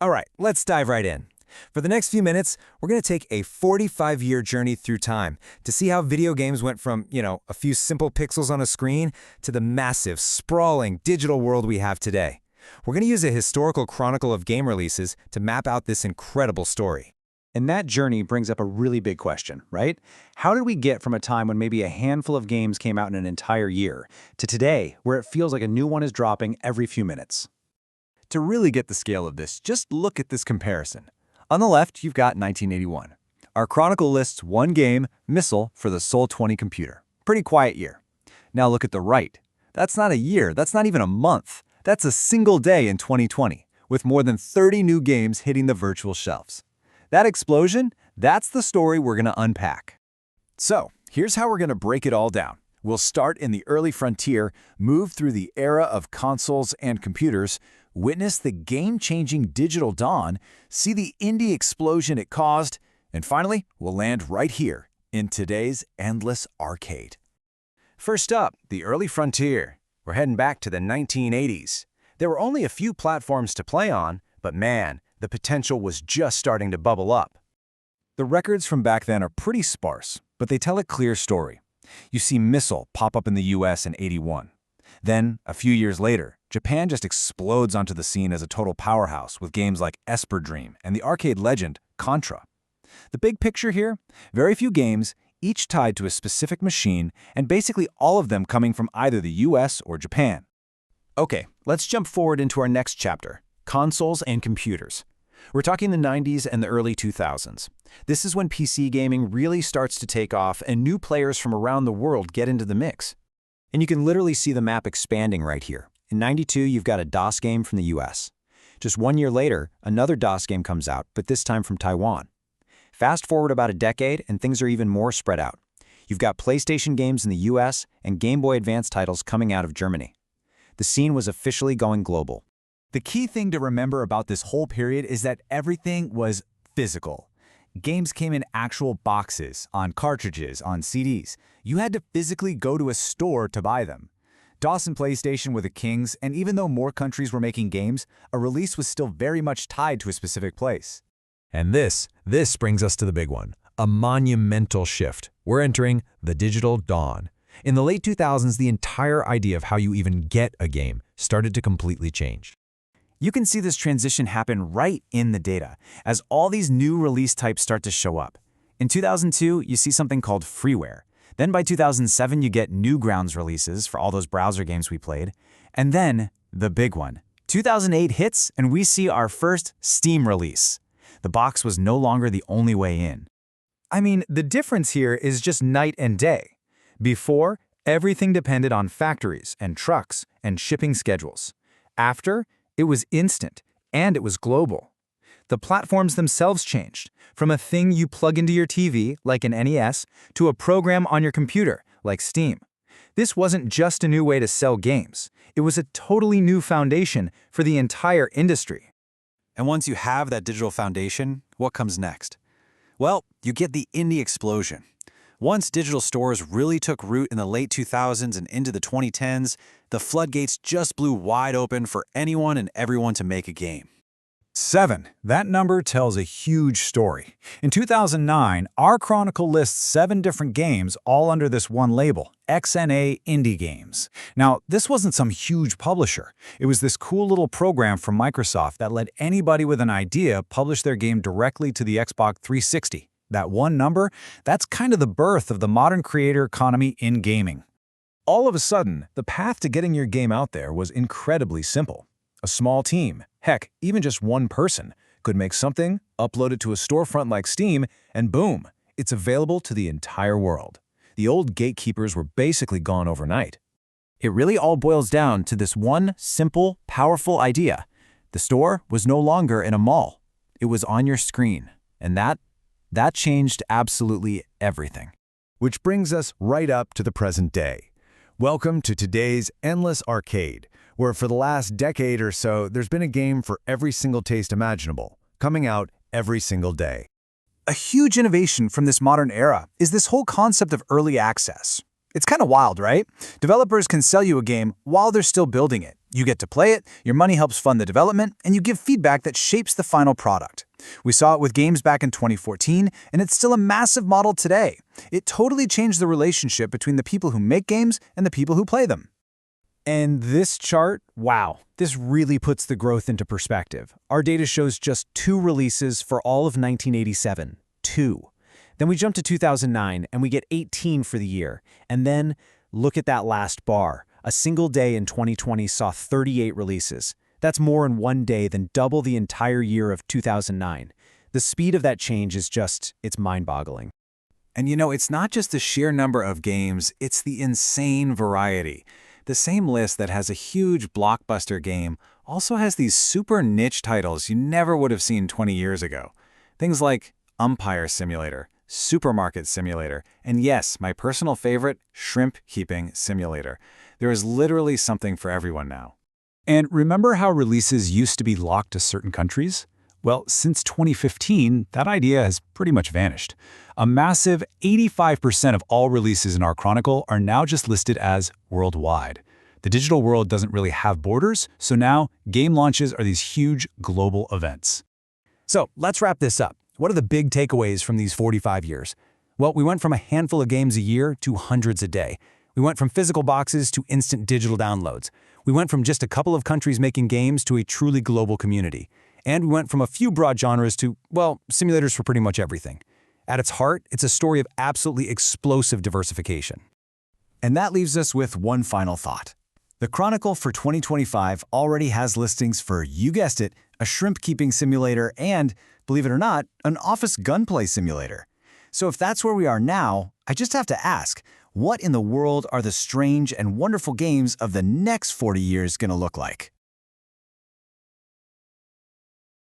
All right, let's dive right in. For the next few minutes, we're going to take a 45-year journey through time to see how video games went from, a few simple pixels on a screen to the massive, sprawling digital world we have today. We're going to use a historical chronicle of game releases to map out this incredible story. And that journey brings up a really big question, right? How did we get from a time when maybe a handful of games came out in an entire year to today, where it feels like a new one is dropping every few minutes? To really get the scale of this, just look at this comparison. On the left, you've got 1981. Our chronicle lists one game, Missile, for the Sol 20 computer. Pretty quiet year. Now look at the right. That's not a year, that's not even a month. That's a single day in 2020, with more than 30 new games hitting the virtual shelves. That explosion, that's the story we're going to unpack. So, here's how we're going to break it all down. We'll start in the early frontier, move through the era of consoles and computers, witness the game-changing digital dawn, see the indie explosion it caused, and finally, we'll land right here in today's endless arcade. First up, the early frontier. We're heading back to the 1980s. There were only a few platforms to play on, but man, the potential was just starting to bubble up. The records from back then are pretty sparse, but they tell a clear story. You see Missile pop up in the US in '81. Then, a few years later, Japan just explodes onto the scene as a total powerhouse with games like Esper Dream and the arcade legend Contra. The big picture here? Very few games, each tied to a specific machine, and basically all of them coming from either the US or Japan. Okay, let's jump forward into our next chapter, consoles and computers. We're talking the 90s and the early 2000s. This is when PC gaming really starts to take off and new players from around the world get into the mix. And you can literally see the map expanding right here. In '92, you've got a DOS game from the US. Just 1 year later, another DOS game comes out, but this time from Taiwan. Fast forward about a decade, and things are even more spread out. You've got PlayStation games in the US and Game Boy Advance titles coming out of Germany. The scene was officially going global. The key thing to remember about this whole period is that everything was physical. Games came in actual boxes, on cartridges, on CDs. You had to physically go to a store to buy them. DOS and PlayStation were the kings, and even though more countries were making games, a release was still very much tied to a specific place. And this brings us to the big one, a monumental shift. We're entering the digital dawn. In the late 2000s, the entire idea of how you even get a game started to completely change. You can see this transition happen right in the data, as all these new release types start to show up. In 2002, you see something called freeware. Then by 2007, you get Newgrounds releases for all those browser games we played. And then, the big one. 2008 hits, and we see our first Steam release. The box was no longer the only way in. I mean, the difference here is just night and day. Before, everything depended on factories and trucks and shipping schedules. After, it was instant, and it was global. The platforms themselves changed, from a thing you plug into your TV, like an NES, to a program on your computer, like Steam. This wasn't just a new way to sell games. It was a totally new foundation for the entire industry. And once you have that digital foundation, what comes next? Well, you get the indie explosion. Once digital stores really took root in the late 2000s and into the 2010s, the floodgates just blew wide open for anyone and everyone to make a game. 7. That number tells a huge story. In 2009, our chronicle lists 7 different games all under this one label, XNA Indie Games. Now, this wasn't some huge publisher. It was this cool little program from Microsoft that let anybody with an idea publish their game directly to the Xbox 360. That one number, that's kind of the birth of the modern creator economy in gaming. All of a sudden, the path to getting your game out there was incredibly simple. A small team, heck, even just one person, could make something, upload it to a storefront like Steam, and boom, it's available to the entire world. The old gatekeepers were basically gone overnight. It really all boils down to this one simple, powerful idea. The store was no longer in a mall. It was on your screen, and that changed absolutely everything. Which brings us right up to the present day. Welcome to today's endless arcade, where for the last decade or so, there's been a game for every single taste imaginable, coming out every single day. A huge innovation from this modern era is this whole concept of early access. It's kind of wild, right? Developers can sell you a game while they're still building it, You get to play it, your money helps fund the development, and you give feedback that shapes the final product. We saw it with games back in 2014, and it's still a massive model today. It totally changed the relationship between the people who make games and the people who play them. And this chart, wow, this really puts the growth into perspective. Our data shows just 2 releases for all of 1987. 2. Then we jump to 2009, and we get 18 for the year. And then, look at that last bar. A single day in 2020 saw 38 releases. That's more in one day than double the entire year of 2009. The speed of that change is it's mind-boggling. And you know, it's not just the sheer number of games, it's the insane variety. The same list that has a huge blockbuster game also has these super niche titles you never would have seen 20 years ago. Things like Umpire Simulator, Supermarket Simulator, and yes, my personal favorite, Shrimp Keeping Simulator. There is literally something for everyone now. And remember how releases used to be locked to certain countries? Well, since 2015, that idea has pretty much vanished. A massive 85% of all releases in our Chronicle are now just listed as worldwide. The digital world doesn't really have borders, so now game launches are these huge global events. So let's wrap this up. What are the big takeaways from these 45 years? Well, we went from a handful of games a year to hundreds a day. We went from physical boxes to instant digital downloads. We went from just a couple of countries making games to a truly global community. And we went from a few broad genres to, well, simulators for pretty much everything. At its heart, it's a story of absolutely explosive diversification. And that leaves us with one final thought. The Chronicle for 2025 already has listings for, you guessed it, a shrimp keeping simulator and, believe it or not, an office gunplay simulator. So if that's where we are now, I just have to ask, what in the world are the strange and wonderful games of the next 40 years going to look like?